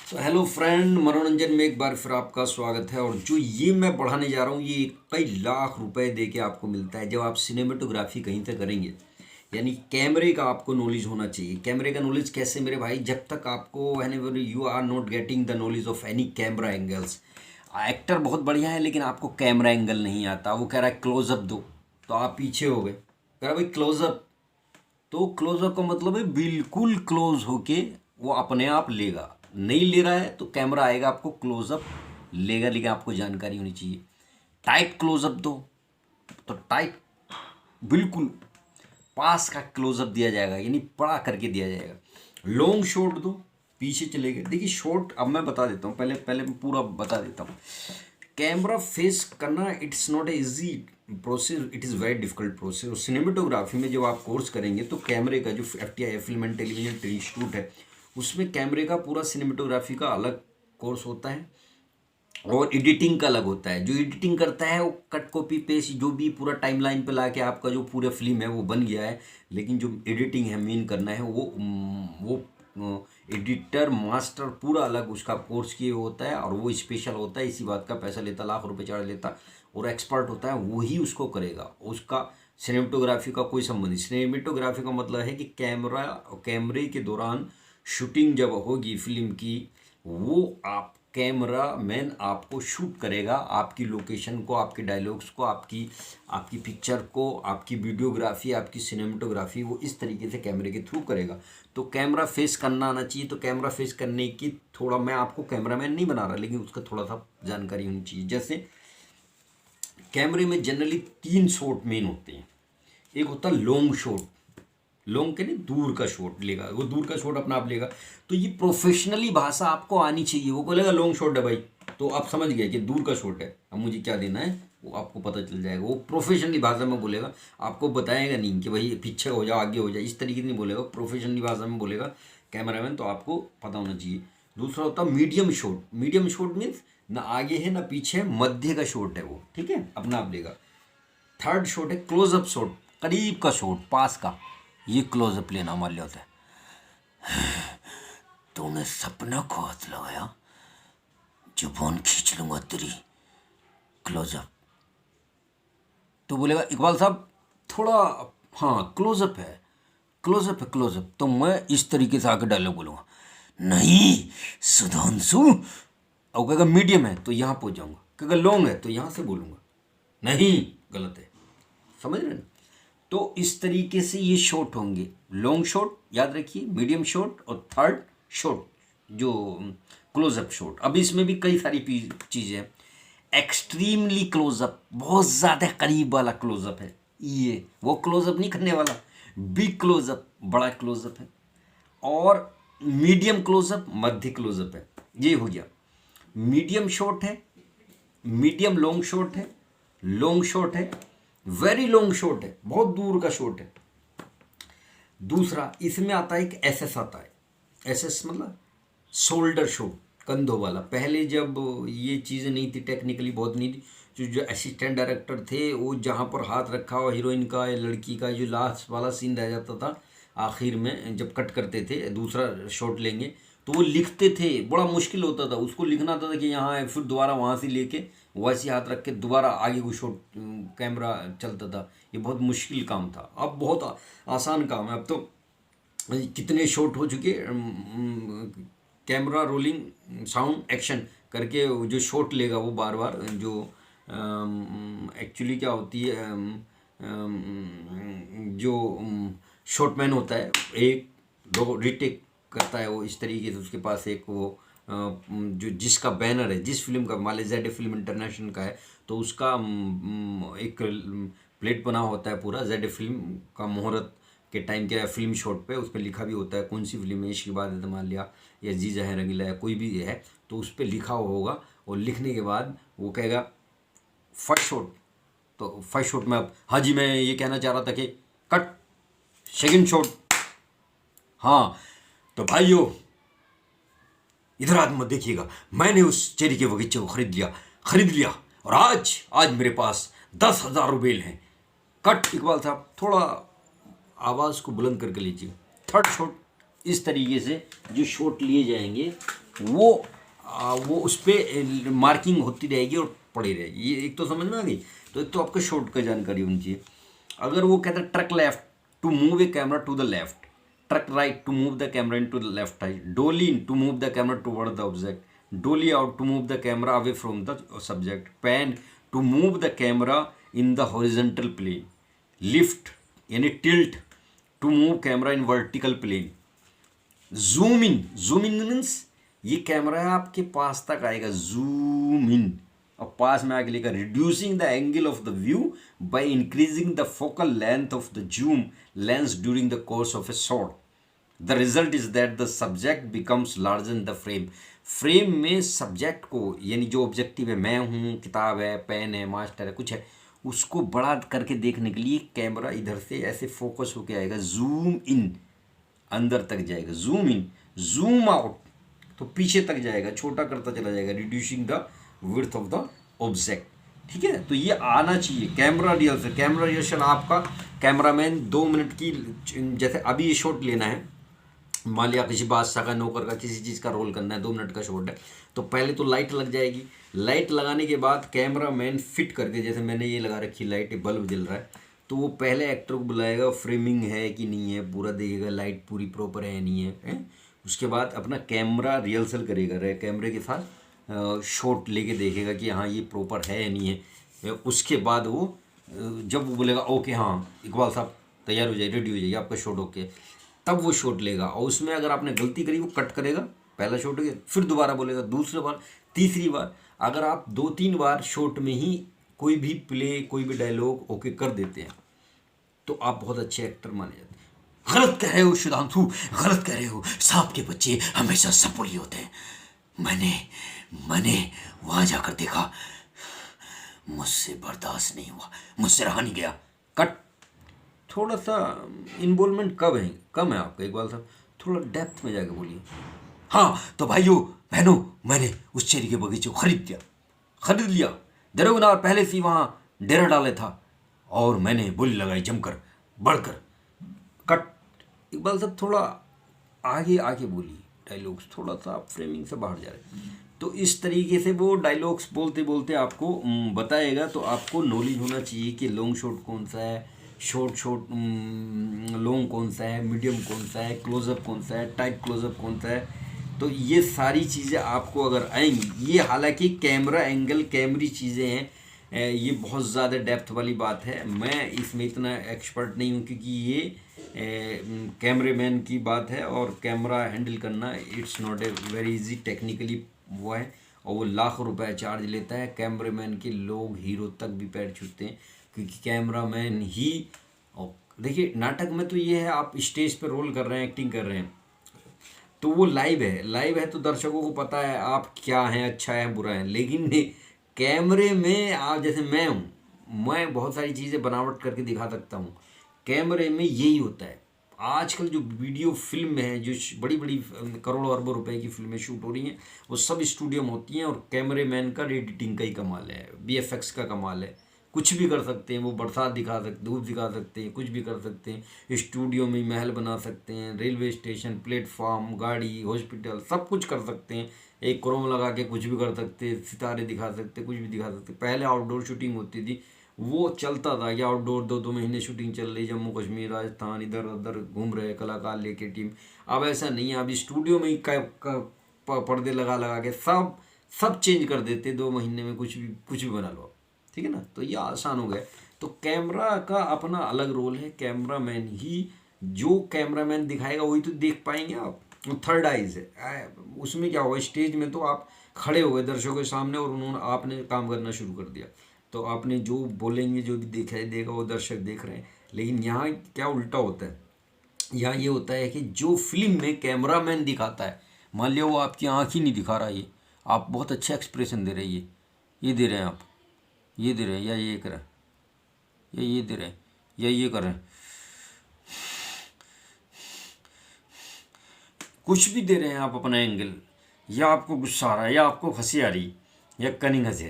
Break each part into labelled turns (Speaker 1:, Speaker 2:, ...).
Speaker 1: Hello friend, मनोरंजन में एक बार फिर आपका स्वागत है। और जो ये मैं पढ़ाने जा रहा हूँ ये कई लाख रुपए दे के आपको मिलता है जब आप सिनेमेटोग्राफी कहीं से करेंगे। यानी कैमरे का आपको नॉलेज होना चाहिए। कैमरे का नॉलेज कैसे मेरे भाई? जब तक आपको whenever you are not getting the knowledge of any camera angles. Actor बहुत बढ़िया है लेकिन आपको कैमरा एंगल नहीं आता। वो कह रहा है क्लोजअप दो, तो आप पीछे हो गए। कह रहा भाई क्लोजअप, तो क्लोजअप का मतलब है बिल्कुल क्लोज होके वो अपने आप लेगा। नहीं ले रहा है तो कैमरा आएगा आपको क्लोजअप लेगा, लेकिन आपको जानकारी होनी चाहिए। टाइट क्लोजअप दो तो टाइट बिल्कुल पास का क्लोजअप दिया जाएगा, यानी बड़ा करके दिया जाएगा। लॉन्ग शॉट दो, पीछे चले गए। देखिए शॉट अब मैं बता देता हूँ, पहले पहले मैं पूरा बता देता हूँ। कैमरा फेस करना it's not a easy process, it is very difficult process. और सिनेमेटोग्राफी में जब आप कोर्स करेंगे तो कैमरे का जो FTI film and television institute है उसमें कैमरे का पूरा सिनेमेटोग्राफी का अलग कोर्स होता है और एडिटिंग का अलग होता है। जो एडिटिंग करता है वो कट कॉपी पेस्ट जो भी पूरा टाइमलाइन पे ला के आपका जो पूरा फिल्म है वो बन गया है। लेकिन जो एडिटिंग है मेन करना है वो एडिटर मास्टर पूरा अलग उसका कोर्स किए होता है और वो स्पेशल होता है। इसी बात का पैसा लेता, लाख रुपए चार्ज लेता और एक्सपर्ट होता है, वही उसको करेगा। उसका सिनेमेटोग्राफी का कोई संबंध नहीं। सिनेमेटोग्राफी का मतलब है कि कैमरे के दौरान शूटिंग जब होगी फिल्म की, वो आप कैमरा मैन आपको शूट करेगा, आपकी लोकेशन को, आपके डायलॉग्स को, आपकी आपकी पिक्चर को, आपकी वीडियोग्राफी, आपकी सिनेमेटोग्राफी वो इस तरीके से कैमरे के थ्रू करेगा। तो कैमरा फेस करना आना चाहिए। तो कैमरा फेस करने की थोड़ा, मैं आपको कैमरामैन नहीं बना रहा लेकिन उसका थोड़ा सा जानकारी होनी चाहिए। जैसे कैमरे में जनरली 3 शॉट मेन होते हैं। एक होता है लॉन्ग शॉट, लॉन्ग के नहीं दूर का शॉट लेगा, वो दूर का शॉट अपना आप लेगा। तो ये प्रोफेशनली भाषा आपको आनी चाहिए। वो बोलेगा लॉन्ग शॉट है भाई, तो आप समझ गए कि दूर का शॉट है, अब मुझे क्या देना है वो आपको पता चल जाएगा। वो प्रोफेशनली भाषा में बोलेगा, आपको बताएगा नहीं कि भाई पीछे हो जाओ आगे हो जाए, इस तरीके से नहीं बोलेगा। प्रोफेशनली भाषा में बोलेगा कैमरामैन, तो आपको पता होना चाहिए। दूसरा होता है medium shot. Medium shot means ना आगे है ना पीछे, मध्य का शॉट है वो, ठीक है, अपना आप लेगा। थर्ड शॉट है क्लोजअप शॉट, करीब का शॉट, पास का। ये क्लोजअप लेना मान लिया होता है। तूने सपना को हाथ लगाया, जुबान खींच लूंगा तेरी। क्लोजअप तो बोलेगा इकबाल साहब थोड़ा, हाँ क्लोजअप है, क्लोजअप है, क्लोजअप। तो मैं इस तरीके से आके डायलॉग बोलूँगा, नहीं सुधांशु। और कहेगा मीडियम है तो यहाँ पहुँच जाऊँगा, कहेगा लॉन्ग है तो यहाँ से बोलूँगा। नहीं, गलत है। समझ रहे हैं ना? तो इस तरीके से ये शॉट होंगे। लॉन्ग शॉट याद रखिए, मीडियम शॉट और थर्ड शॉट जो क्लोजअप शॉट। अब इसमें भी कई सारी चीज़ें हैं। एक्सट्रीमली क्लोजअप, बहुत ज़्यादा करीब वाला क्लोजअप है, ये वो क्लोजअप नहीं करने वाला। बिग क्लोजअप, बड़ा क्लोजअप है। और मीडियम क्लोजअप, मध्य क्लोजअप है। ये हो गया। मीडियम शॉट है, मीडियम लॉन्ग शॉट है, लॉन्ग शॉट है, वेरी लॉन्ग शॉट है, बहुत दूर का शॉट है। दूसरा इसमें आता है एक SS आता है। SS मतलब शोल्डर शॉट, कंधों वाला। पहले जब ये चीज़ें नहीं थी, टेक्निकली बहुत नहीं थी, जो असिस्टेंट डायरेक्टर थे वो जहाँ पर हाथ रखा हुआ हीरोइन का या लड़की का, जो लास्ट वाला सीन रह जाता था आखिर में जब कट करते थे दूसरा शॉट लेंगे, तो वो लिखते थे। बड़ा मुश्किल होता था उसको लिखना था कि यहाँ है, फिर दोबारा वहाँ से लेके वैसे हाथ रख के दोबारा आगे को शॉट कैमरा चलता था। ये बहुत मुश्किल काम था, अब बहुत आसान काम है। अब तो कितने शॉट हो चुके, कैमरा रोलिंग साउंड एक्शन करके जो शॉट लेगा वो बार बार, जो एक्चुअली क्या होती है, जो शॉटमैन होता है एक दो रिटेक करता है वो इस तरीके से। उसके पास एक वो जो जिसका बैनर है, जिस फिल्म का, मान लीजिए ZD फिल्म इंटरनेशनल का है तो उसका एक प्लेट बना होता है पूरा ZD फिल्म का, मुहूर्त के टाइम के फिल्म शॉट पे उस पर लिखा भी होता है कौन सी फिल्म है, इश्क की बात है मान लिया, या जीजा है रंगीला है, कोई भी है तो उस पर लिखा होगा। और लिखने के बाद वो कहेगा फर्स्ट शॉट, तो फर्स्ट शॉट में अब हाँ जी मैं ये कहना चाह रहा था कि कट, सेकंड शॉट, हाँ तो भाइयों इधर हाथ मत देखिएगा, मैंने उस चेरी के बगीचे को खरीद लिया और आज मेरे पास 10,000 रुपये हैं। कट। इकबाल साहब थोड़ा आवाज़ को बुलंद करके लीजिए। Third shot. इस तरीके से जो शॉट लिए जाएंगे वो उस पर मार्किंग होती रहेगी और पड़ी रहेगी। ये एक तो समझ में आ गई। तो एक तो आपको शॉर्ट का जानकारी होनी चाहिए। अगर वो कहता है truck left to move a camera to the left, truck right to move the camera in to the left side, dolly in to move the camera toward the object, dolly out to move the camera away from the subject, pan to move the camera in the horizontal plane, lift यानी tilt to move camera in vertical plane, zoom in means ये camera आपके पास तक आएगा, zoom in और पास में आके लेकर, reducing the angle of the view by increasing the focal length of the zoom lens during the course of A shot, the result is that the subject becomes larger in the frame. Frame में subject को यानी जो objective है, मैं हूँ, किताब है, pen है, मास्टर है, कुछ है, उसको बड़ा करके देखने के लिए कैमरा इधर से ऐसे फोकस होके आएगा, जूम इन अंदर तक जाएगा, जूम इन, जूम आउट तो पीछे तक जाएगा, छोटा करता चला जाएगा, reducing the width of the object. ठीक है, तो ये आना चाहिए कैमरा रिहर्सल। कैमरा रिहर्सल आपका कैमरामैन 2 मिनट की, जैसे अभी ये शॉट लेना है, मान लिया किसी बादशाह का, नौकर का, किसी चीज़ का रोल करना है, 2 मिनट का शॉट है, तो पहले तो लाइट लग जाएगी। लाइट लगाने के बाद कैमरामैन फिट करके, जैसे मैंने ये लगा रखी लाइट, बल्ब जल रहा है, तो वो पहले एक्टर को बुलाएगा, फ्रेमिंग है कि नहीं है पूरा देखेगा, लाइट पूरी प्रॉपर है नहीं है? उसके बाद अपना कैमरा रिहर्सल करेगा, कैमरे के साथ शॉट लेके देखेगा कि हाँ ये प्रॉपर है या नहीं है। उसके बाद वो जब वो बोलेगा ओके हाँ इकबाल साहब तैयार हो जाइए, रेडी हो जाइए, आपका शॉट ओके, तब वो शॉट लेगा। और उसमें अगर आपने गलती करी वो कट करेगा, पहला शॉट हो गया, फिर दोबारा बोलेगा, दूसरी बार, तीसरी बार। अगर आप 2-3 बार शॉट में ही कोई भी प्ले, कोई भी डायलॉग ओके कर देते हैं तो आप बहुत अच्छे एक्टर माने जाते हैं। गलत कह रहे हो सुधांशु, गलत कह रहे हो, सांप के बच्चे हमेशा सपोली होते हैं। मैंने वहां जाकर देखा, मुझसे बर्दाश्त नहीं हुआ, मुझसे रहा नहीं गया। कट। थोड़ा सा इन्वॉल्वमेंट कम है आपका इकबाल साहब, थोड़ा डेप्थ में जाके बोलिए। हाँ तो भाइयों बहनों, मैंने उस चेरी के बगीचे को खरीद लिया। दरोगनार पहले से वहां डेरा डाले था और मैंने बोली लगाई जमकर, बढ़कर। कट। इकबाल साहब थोड़ा आगे बोलिए, डायलॉग्स थोड़ा सा आप फ्रेमिंग से बाहर जा रहे हैं। तो इस तरीके से वो डायलॉग्स बोलते बोलते आपको बताएगा। तो आपको नॉलेज होना चाहिए कि लॉन्ग शॉट कौन सा है, शॉर्ट लॉन्ग कौन सा है, मीडियम कौन सा है, क्लोजअप कौन सा है, टाइट क्लोजअप कौन सा है। तो ये सारी चीज़ें आपको अगर आएंगी, ये हालांकि कैमरा एंगल कैमरी चीज़ें हैं, ये बहुत ज़्यादा डेप्थ वाली बात है। मैं इसमें इतना एक्सपर्ट नहीं हूँ क्योंकि ये कैमरेमैन की बात है और कैमरा हैंडल करना it's not a very easy technically वो है, और वो लाख रुपए चार्ज लेता है। कैमरामैन के लोग हीरो तक भी पैर छूते हैं क्योंकि कैमरामैन ही। और देखिए नाटक में तो ये है, आप स्टेज पे रोल कर रहे हैं, एक्टिंग कर रहे हैं, तो वो लाइव है तो दर्शकों को पता है आप क्या हैं, अच्छा है बुरा है। लेकिन कैमरे में आप, जैसे मैं बहुत सारी चीज़ें बनावट करके दिखा सकता हूँ, कैमरे में यही होता है। आजकल जो वीडियो फिल्म है, जो बड़ी बड़ी करोड़ों अरबों रुपए की फिल्में शूट हो रही हैं, वो सब स्टूडियो में होती हैं और कैमरेमैन का एडिटिंग का ही कमाल है, VFX का कमाल है। कुछ भी कर सकते हैं वो, बरसात दिखा सकते, धूप दिखा सकते हैं, कुछ भी कर सकते हैं। स्टूडियो में महल बना सकते हैं, रेलवे स्टेशन, प्लेटफॉर्म, गाड़ी, हॉस्पिटल, सब कुछ कर सकते हैं। एक क्रोम लगा के कुछ भी कर सकते, सितारे दिखा सकते, कुछ भी दिखा सकते। पहले आउटडोर शूटिंग होती थी, वो चलता था कि आउटडोर 2-2 महीने शूटिंग चल रही, जम्मू कश्मीर, राजस्थान, इधर उधर घूम रहे कलाकार लेके टीम। अब ऐसा नहीं है, अब स्टूडियो में ही पर्दे लगा के सब चेंज कर देते 2 महीने में, कुछ भी बना लो। ठीक है ना, तो ये आसान हो गया। तो कैमरा का अपना अलग रोल है, कैमरामैन ही, जो कैमरामैन दिखाएगा वही तो देख पाएंगे आप। थर्ड आइज है, उसमें क्या होगा, स्टेज में तो आप खड़े हो गए दर्शकों के सामने और आपने काम करना शुरू कर दिया, तो आपने जो बोलेंगे, जो भी दिखाई देगा वो दर्शक देख रहे हैं। लेकिन यहाँ क्या उल्टा होता है, यहाँ ये होता है कि जो फिल्म में कैमरामैन दिखाता है, मान लिया वो आपकी आँख ही नहीं दिखा रहा, ये आप बहुत अच्छा एक्सप्रेशन दे रहे हैं, ये दे रहे हैं आप, ये दे रहे हैं, या ये कर रहे हैं, या ये दे रहे हैं, या ये कर रहे हैं, कुछ भी दे रहे हैं आप अपना एंगल, या आपको गुस्सा आ रहा है, या आपको हंसी आ रही, या कनिंग हंसी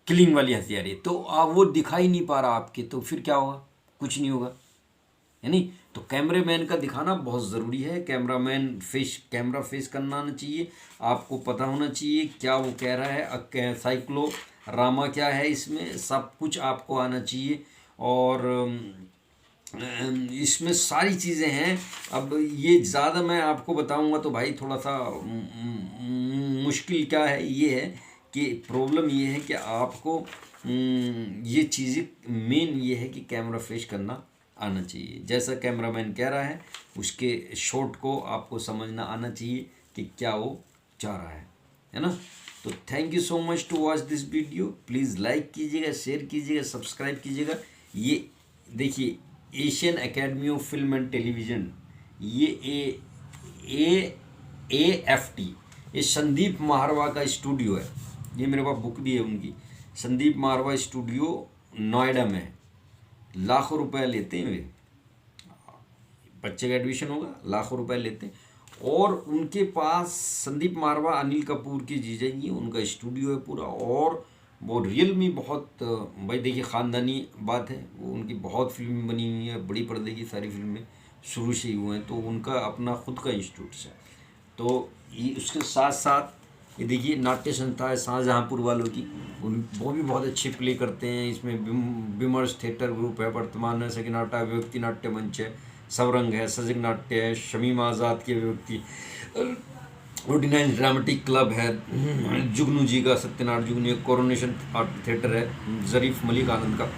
Speaker 1: किलिंग वाली हंसी आ रही है, तो आप वो दिखाई नहीं पा रहा आपके, तो फिर क्या होगा, कुछ नहीं होगा, है नहीं। तो कैमरामैन का दिखाना बहुत ज़रूरी है। कैमरा फेस करना आना चाहिए, आपको पता होना चाहिए क्या वो कह रहा है, साइक्लोरामा क्या है, इसमें सब कुछ आपको आना चाहिए। और इसमें सारी चीज़ें हैं। अब ये ज़्यादा मैं आपको बताऊंगा तो भाई थोड़ा सा मुश्किल क्या है, ये है कि प्रॉब्लम ये है कि आपको ये चीज़ें मेन ये है कि कैमरा फेस करना आना चाहिए। जैसा कैमरामैन कह रहा है उसके शॉट को आपको समझना आना चाहिए कि क्या वो चाह रहा है ना। तो thank you so much to watch this video. Please like कीजिएगा, शेयर कीजिएगा, सब्सक्राइब कीजिएगा। ये देखिए Asian academy of film and television, ये AFT, ये संदीप महारवा का स्टूडियो है। ये मेरे पास बुक भी है उनकी। संदीप महारवा स्टूडियो नोएडा में है। लाखों रुपए लेते हैं वे, बच्चे का एडमिशन होगा लाखों रुपए लेते हैं। और उनके पास संदीप मारवा अनिल कपूर की जीजा जी, उनका स्टूडियो है पूरा। और वो रियल में बहुत भाई देखिए ख़ानदानी बात है। वो उनकी बहुत फिल्में बनी हुई हैं, बड़ी पर्दे की सारी फिल्में शुरू से ही हुए हैं। तो उनका अपना खुद का इंस्टीट्यूट है। तो ये उसके साथ साथ ये देखिए नाट्य संस्था है शाहजहाँपुर वालों की, वो भी बहुत अच्छे प्ले करते हैं। इसमें विमर्श थिएटर ग्रुप है, वर्तमान में सकिनाटा व्यक्ति नाट्य मंच है, सबरंग है, सजग नाट्य है, शमीम आज़ाद की व्यक्ति, 49 ड्रामेटिक क्लब है, जुगनू जी का सत्यनारायण जुगनू, कोरोनेशन आर्ट थिएटर है ज़रीफ मलिक आनंद का।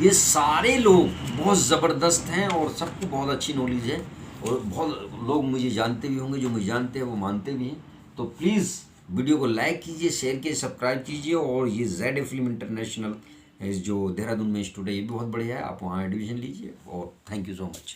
Speaker 1: ये सारे लोग बहुत ज़बरदस्त हैं और सबको बहुत अच्छी नॉलेज है। और बहुत लोग मुझे जानते भी होंगे, जो मुझे जानते हैं वो मानते भी हैं। तो प्लीज़ वीडियो को लाइक कीजिए, शेयर कीजिए, सब्सक्राइब कीजिए। और ये ZA फिल्म इंटरनेशनल जो देहरादून में इंस्टीट्यूट है, ये भी बहुत बढ़िया है, आप वहाँ एडमिशन लीजिए। और थैंक यू सो मच।